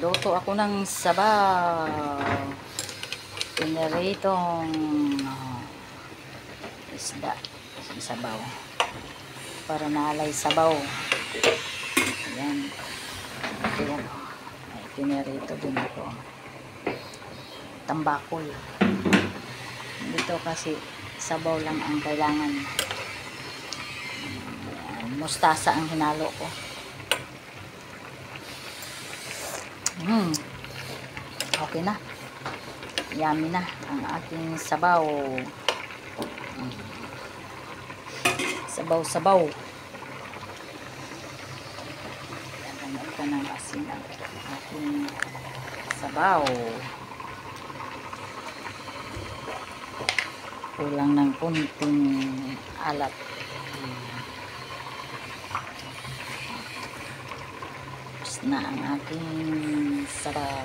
Luto ako ng sabaw. Pinaritong isda. Sabaw. Para naalay sabaw. Ayan. Ayan. May pinarito din ako. Tambakol. Dito kasi sabaw lang ang kailangan. Mustasa ang hinalo ko. Okay na. Yummy na ang aking sabaw. Sabaw-sabaw. Lagyan ko ng asin ang aking sabaw. Kulang ng kunting alat. Tapos na ang aking sabaw.